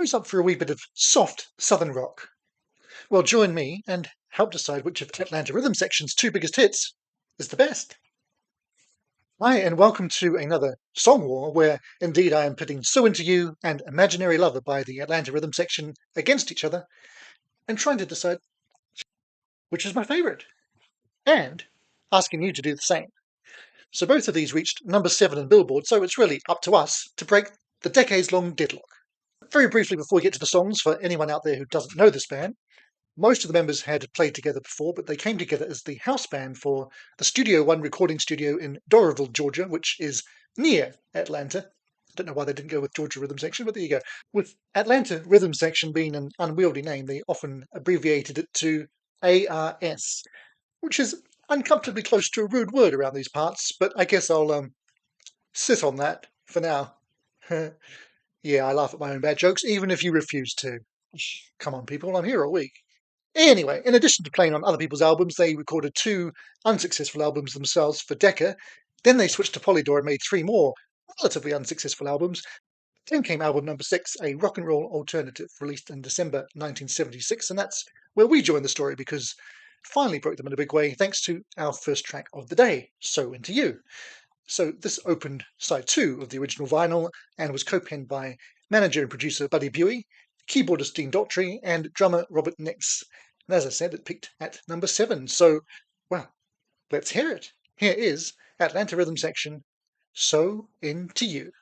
Who's up for a wee bit of soft southern rock? Well, join me and help decide which of Atlanta Rhythm Section's two biggest hits is the best. Hi, and welcome to another Song War, where indeed I am pitting So Into You and Imaginary Lover by the Atlanta Rhythm Section against each other and trying to decide which is my favourite, and asking you to do the same. So both of these reached number 7 in Billboard, so it's really up to us to break the decades-long deadlock. Very briefly before we get to the songs, for anyone out there who doesn't know this band, most of the members had played together before, but they came together as the house band for the Studio One recording studio in Doraville, Georgia, which is near Atlanta. I don't know why they didn't go with Georgia Rhythm Section, but there you go. With Atlanta Rhythm Section being an unwieldy name, they often abbreviated it to ARS, which is uncomfortably close to a rude word around these parts, but I guess I'll sit on that for now. Yeah, I laugh at my own bad jokes, even if you refuse to. Come on, people, I'm here all week. Anyway, in addition to playing on other people's albums, they recorded 2 unsuccessful albums themselves for Decca. Then they switched to Polydor and made 3 more relatively unsuccessful albums. Then came album number 6, a rock and roll alternative, released in December 1976, and that's where we joined the story because it finally broke them in a big way thanks to our first track of the day, So Into You. So this opened side 2 of the original vinyl and was co-penned by manager and producer Buddy Buey, keyboardist Dean Daughtry, and drummer Robert Nix. And as I said, it peaked at number 7. So, well, let's hear it. Here is Atlanta Rhythm Section, So Into You.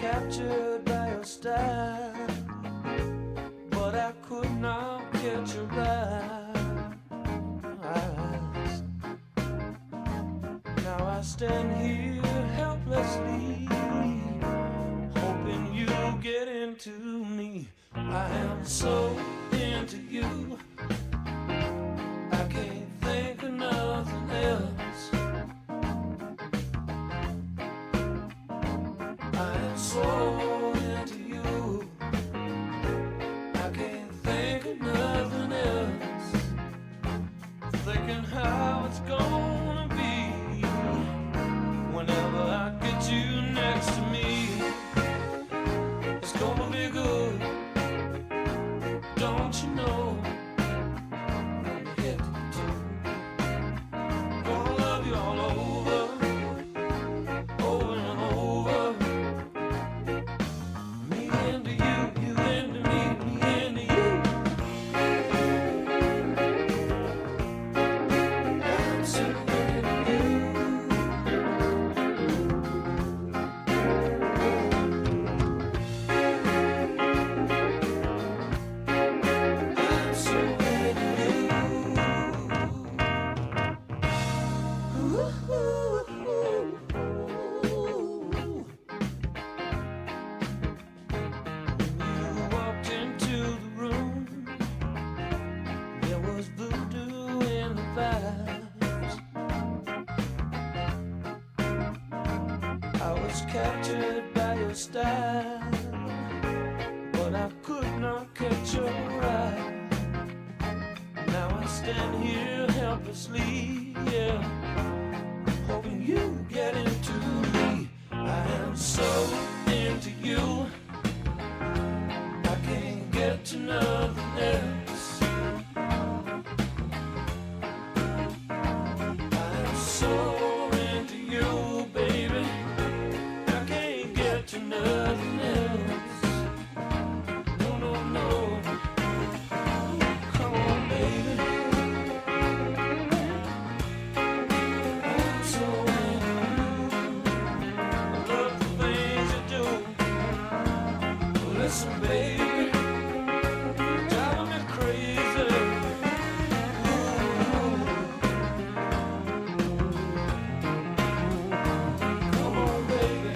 Captured by your style, but I could not catch your eyes. Now I stand here helplessly, hoping you get into me. I am so into you, I can't think of nothing else. So into you, I can't think of nothing else. Thinking how it's gonna be whenever I get you next to me. It's gonna be good, don't you know? When you hit to, gonna love you all over, over and over. Captured by your style, but I could not catch your eye. Now I stand here helplessly, yeah, hoping you get into me. I am so into you, I can't get to nothing else. I am so nothing else. No, no, no. Come on, baby. I'm so into you. I love the things you do. Listen, baby, you're driving me crazy. Come on, baby.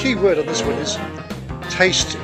key word on this one is tasty.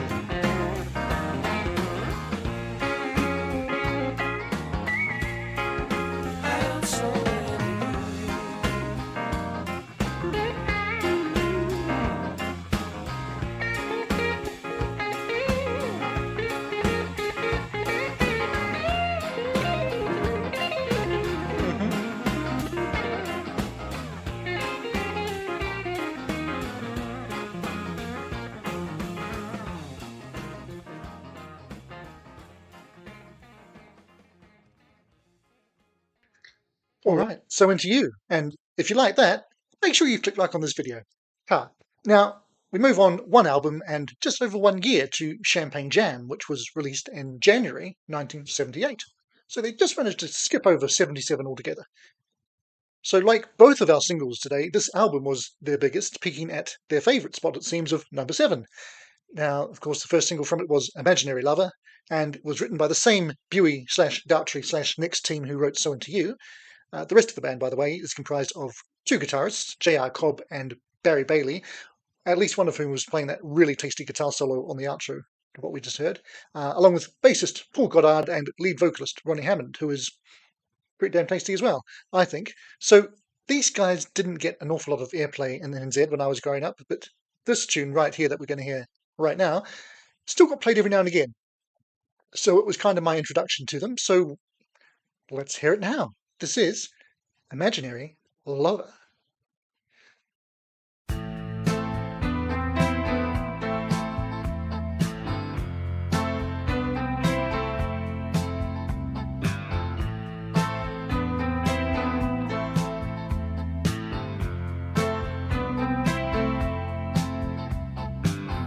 All right, so into you. And if you like that, make sure you click like on this video. Now, we move on one album and just over 1 year to Champagne Jam, which was released in January 1978. So they just managed to skip over 77 altogether. So like both of our singles today, this album was their biggest, peaking at their favourite spot, it seems, of number 7. Now, of course, the first single from it was Imaginary Lover, and was written by the same Buey/Daughtry/Nicks team who wrote So Into You. The rest of the band, by the way, is comprised of 2 guitarists, J.R. Cobb and Barry Bailey, at least one of whom was playing that really tasty guitar solo on the outro of what we just heard, along with bassist Paul Goddard and lead vocalist Ronnie Hammond, who is pretty damn tasty as well, I think. So these guys didn't get an awful lot of airplay in the NZ when I was growing up, but this tune right here that we're going to hear right now still got played every now and again. So it was kind of my introduction to them, so let's hear it now. This is Imaginary Lover.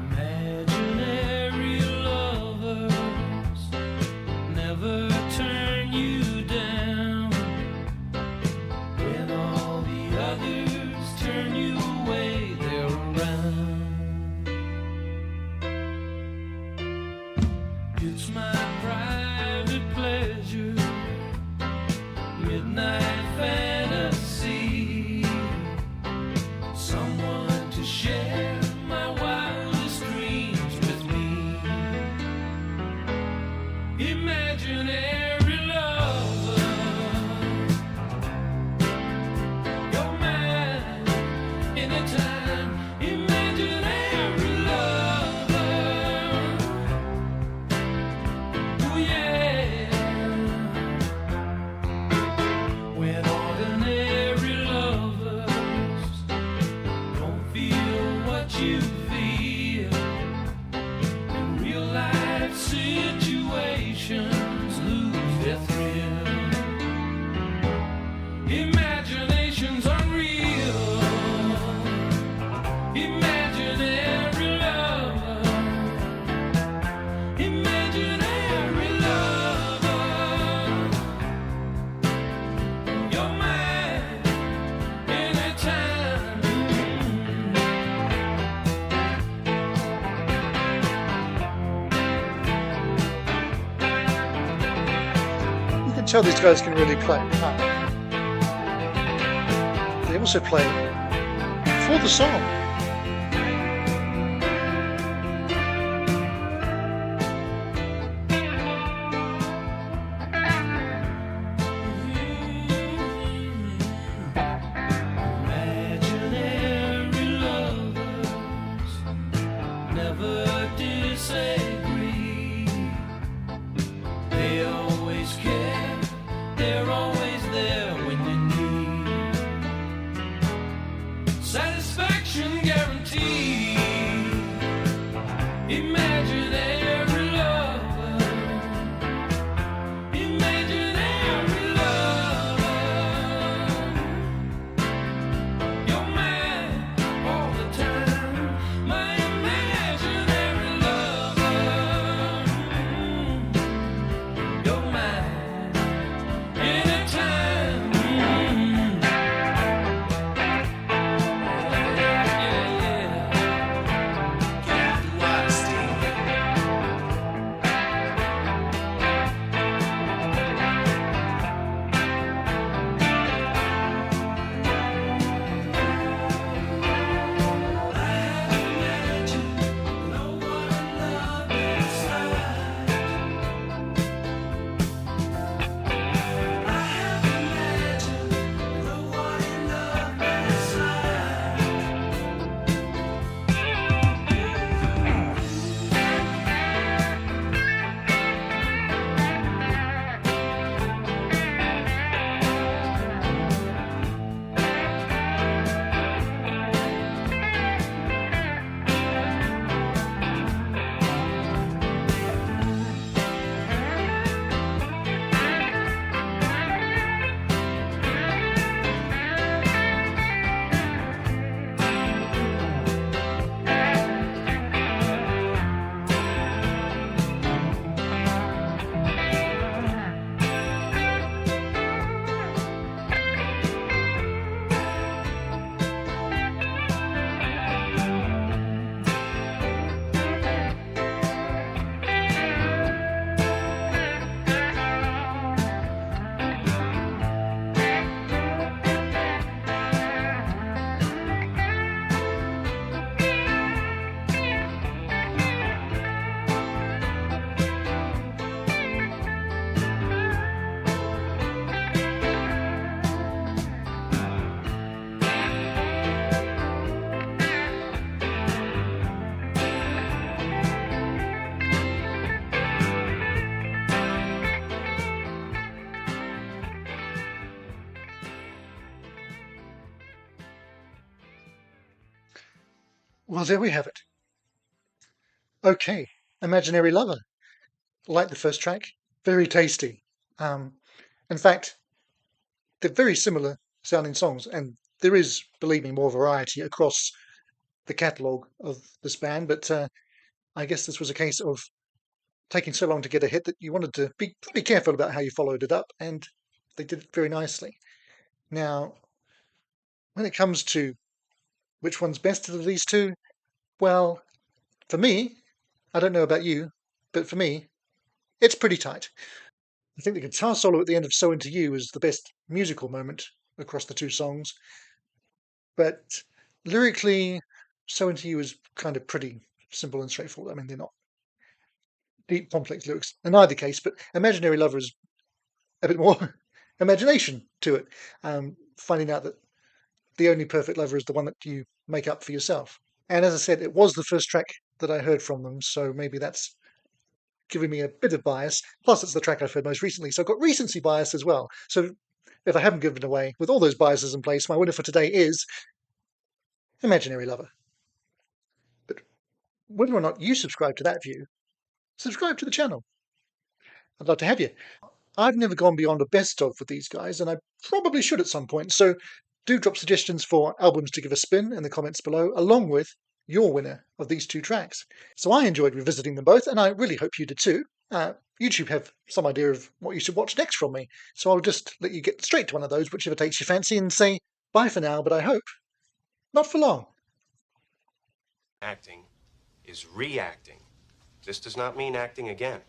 Imaginary lovers never turn you down when all the others turn you away. They're around. It's my private pleasure, midnight fantasy, someone to share my wildest dreams with me. Imaginary lover, you're mine anytime. Imaginary lover, oh yeah. When ordinary lovers don't feel what you feel, and real life situations lose their thrill. Imagination's unreal. Imaginary lover. Imaginary lover. You're mine anytime. You can tell these guys can really play. They also play for the song. Imaginary lovers never disagree. They always care. They're always there when you need satisfaction. Well, there we have it. Okay, Imaginary Lover. Like the first track, very tasty. In fact, they're very similar sounding songs, and there is, believe me, more variety across the catalogue of this band. But I guess this was a case of taking so long to get a hit that you wanted to be pretty careful about how you followed it up, and they did it very nicely. Now, when it comes to which one's best of these two, well, for me, I don't know about you, but for me, it's pretty tight. I think the guitar solo at the end of So Into You is the best musical moment across the two songs, but lyrically, So Into You is kind of pretty simple and straightforward. I mean, they're not deep, complex lyrics in either case, but Imaginary Lover is a bit more imagination to it. Finding out that the only perfect lover is the one that you make up for yourself. And as I said, it was the first track that I heard from them, so maybe that's giving me a bit of bias. Plus, it's the track I've heard most recently, so I've got recency bias as well. So if I haven't given away, with all those biases in place, my winner for today is Imaginary Lover. But whether or not you subscribe to that view, subscribe to the channel. I'd love to have you. I've never gone beyond a best of with these guys, and I probably should at some point. So do drop suggestions for albums to give a spin in the comments below, along with your winner of these two tracks. So I enjoyed revisiting them both, and I really hope you did too. YouTube have some idea of what you should watch next from me, so I'll just let you get straight to one of those, whichever takes your fancy, and say bye for now, but I hope not for long. Acting is reacting. This does not mean acting again.